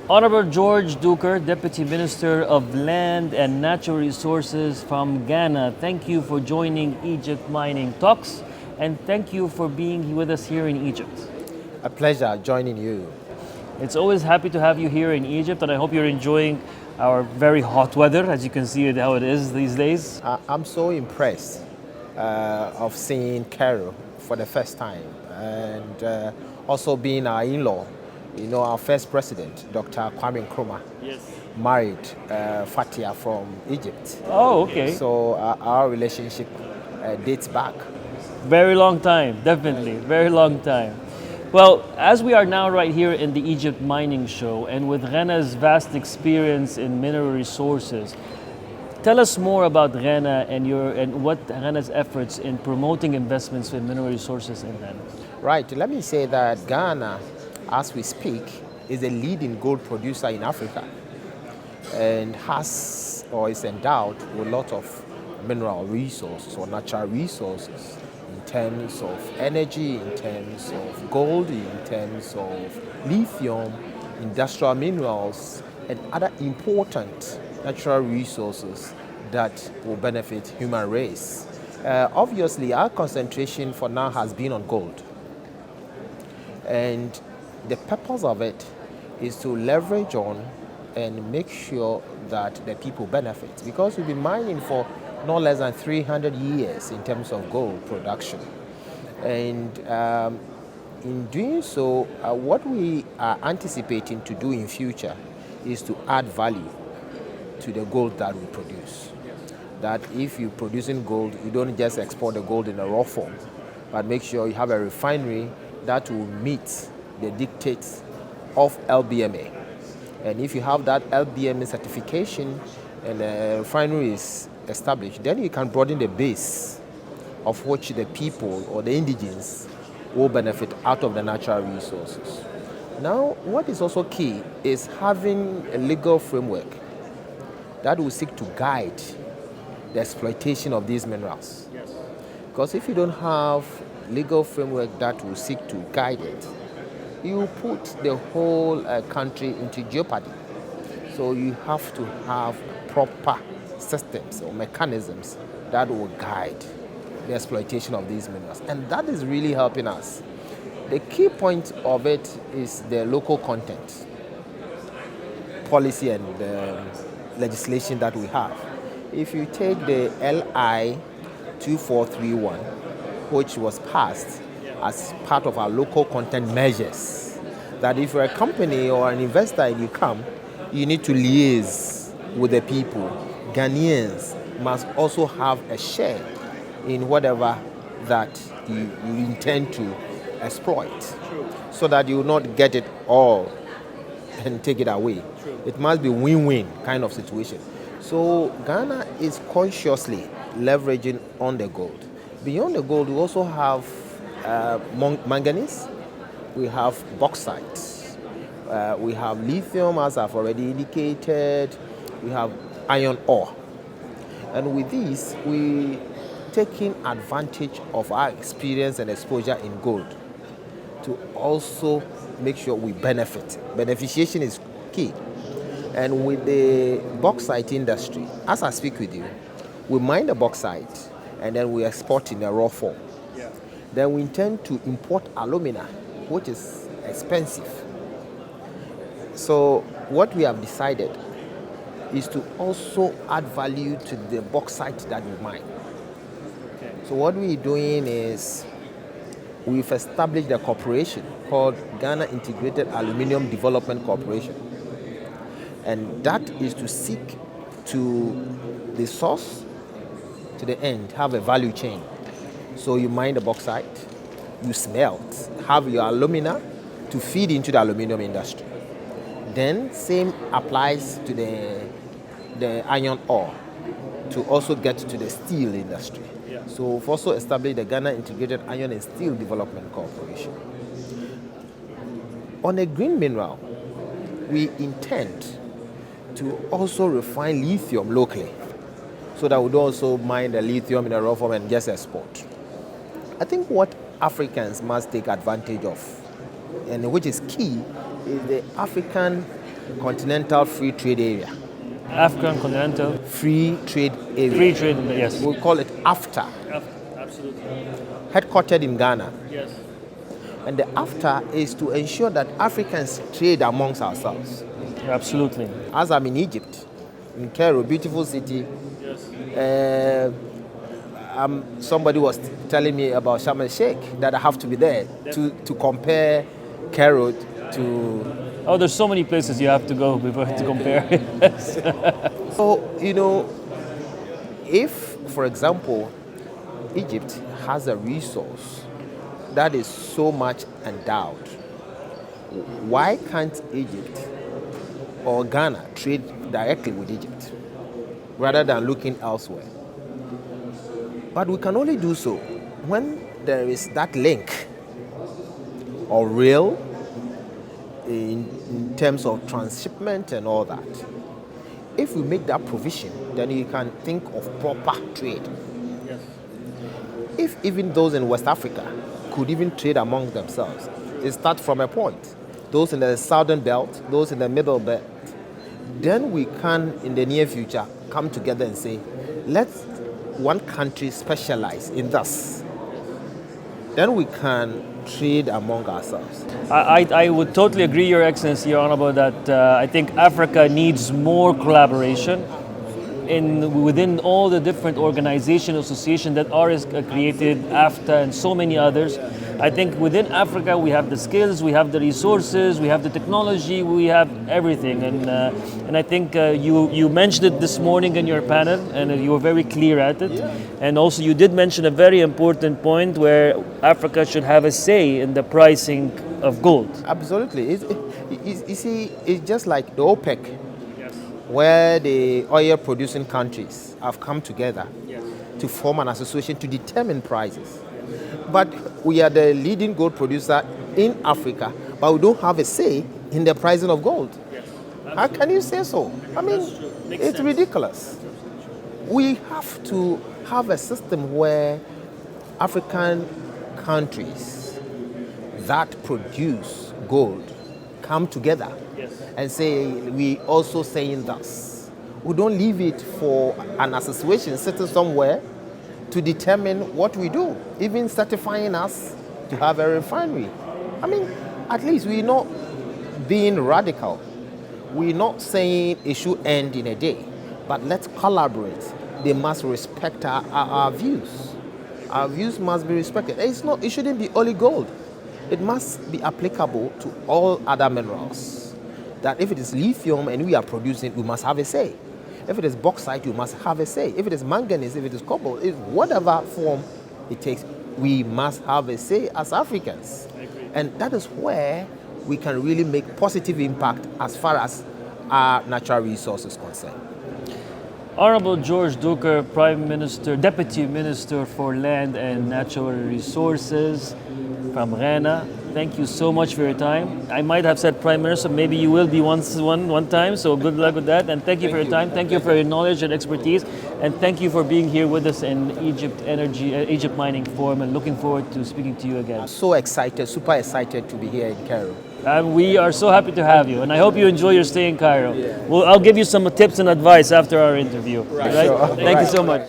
Honorable George Duker, Deputy Minister of Land and Natural Resources from Ghana, thank you for joining Egypt Mining Talks, and thank you for being with us here in Egypt. A pleasure joining you. It's always happy to have you here in Egypt, and I hope you're enjoying our very hot weather, as you can see how it is these days. I'm so impressed of seeing Cairo for the first time, and also being our in-law. You know, our first president, Dr. Kwame Nkrumah, married Fatia from Egypt. Oh, okay. So our relationship dates back. Very long time, definitely, very long time. Well, as we are now right here in the Egypt Mining Show, and with Ghana's vast experience in mineral resources, tell us more about Ghana and what Ghana's efforts in promoting investments in mineral resources in Ghana. Right. Let me say that Ghana, as we speak, is a leading gold producer in Africa and has or is endowed with a lot of mineral resources or natural resources in terms of energy, in terms of gold, in terms of lithium, industrial minerals, and other important natural resources that will benefit human race. Obviously, our concentration for now has been on gold. And the purpose of it is to leverage on and make sure that the people benefit, because we've been mining for no less than 300 years in terms of gold production. And in doing so, what we are anticipating to do in future is to add value to the gold that we produce. That if you're producing gold, you don't just export the gold in a raw form, but make sure you have a refinery that will meet the dictates of LBMA. And if you have that LBMA certification and the refinery is established, then you can broaden the base of which the people or the indigenes will benefit out of the natural resources. Now, what is also key is having a legal framework that will seek to guide the exploitation of these minerals. Yes. Because if you don't have legal framework that will seek to guide it, you put the whole country into jeopardy. So you have to have proper systems or mechanisms that will guide the exploitation of these minerals. And that is really helping us. The key point of it is the local content policy and legislation that we have. If you take the LI 2431, which was passed as part of our local content measures, that if you're a company or an investor and you come, you need to liaise with the people. Ghanaians must also have a share in whatever that you intend to exploit. True. So that you will not get it all and take it away. True. It must be win-win kind of situation. So Ghana is consciously leveraging on the gold. Beyond the gold, we also have manganese, we have bauxite, we have lithium, as I've already indicated, we have iron ore. And with these, we taking advantage of our experience and exposure in gold to also make sure we benefit. Beneficiation is key. And with the bauxite industry, as I speak with you, we mine the bauxite and then we export in a raw form. Yeah. Then we intend to import alumina, which is expensive. So what we have decided is to also add value to the bauxite that we mine. Okay. So what we're doing is we've established a corporation called Ghana Integrated Aluminium Development Corporation. And that is to seek to the source to the end, have a value chain. So you mine the bauxite, you smelt, have your alumina to feed into the aluminum industry. Then same applies to the iron ore to also get to the steel industry. Yeah. So we've also established the Ghana Integrated Iron and Steel Development Corporation. On a green mineral, we intend to also refine lithium locally, so that we would also mine the lithium in a raw form and just export. I think what Africans must take advantage of, and which is key, is the African Continental Free Trade Area. African continental Free Trade Area. free trade. Yes. We'll call it AFTA, Absolutely. headquartered in Ghana. Yes. And the AFTA is to ensure that Africans trade amongst ourselves. Absolutely. As I'm in Egypt, in Cairo, beautiful city, Yes. somebody was telling me about Sharm el Sheikh, that I have to be there to compare Cairo to. Oh, there's so many places you have to go before to compare. Yes. So, if, for example, Egypt has a resource that is so much endowed, why can't Egypt or Ghana trade directly with Egypt rather than looking elsewhere? But we can only do so when there is that link or rail in terms of transshipment and all that. If we make that provision, then you can think of proper trade. Yes. If even those in West Africa could even trade among themselves, it starts from a point. Those in the southern belt, those in the middle belt, then we can, in the near future, come together and say, let's one country specialize in this. Then we can trade among ourselves. I would totally agree, Your Excellency, Your Honour, that I think Africa needs more collaboration within all the different organizations, associations that are created, AFTA and so many others. I think within Africa we have the skills, we have the resources, we have the technology, we have everything. And I think you mentioned it this morning in your panel, and you were very clear at it. Yeah. And also you did mention a very important point where Africa should have a say in the pricing of gold. Absolutely. You see, it's just like the OPEC, where the oil producing countries have come together to form an association to determine prices. But we are the leading gold producer in Africa, but we don't have a say in the pricing of gold. How can you say so? I mean, it's ridiculous. We have to have a system where African countries that produce gold come together and say, we also saying this. We don't leave it for an association sitting somewhere to determine what we do, even certifying us to have a refinery. I mean, at least we're not being radical. We're not saying it should end in a day, but let's collaborate. They must respect our views. Our views must be respected. It shouldn't be only gold. It must be applicable to all other minerals. That if it is lithium and we are producing, we must have a say. If it is bauxite, you must have a say. If it is manganese, if it is cobalt, whatever form it takes, we must have a say as Africans. And that is where we can really make positive impact as far as our natural resources concerned. Honorable George Duker, Prime Minister, Deputy Minister for Land and Natural Resources from Ghana. Thank you so much for your time. I might have said Prime Minister, maybe you will be one time, so good luck with that. And thank you for your time. Thank you for your knowledge and expertise. And thank you for being here with us in Egypt Mining Forum, and looking forward to speaking to you again. So excited, super excited to be here in Cairo. We are so happy to have you, and I hope you enjoy your stay in Cairo. Well, I'll give you some tips and advice after our interview. Right? Sure. Thank you so much.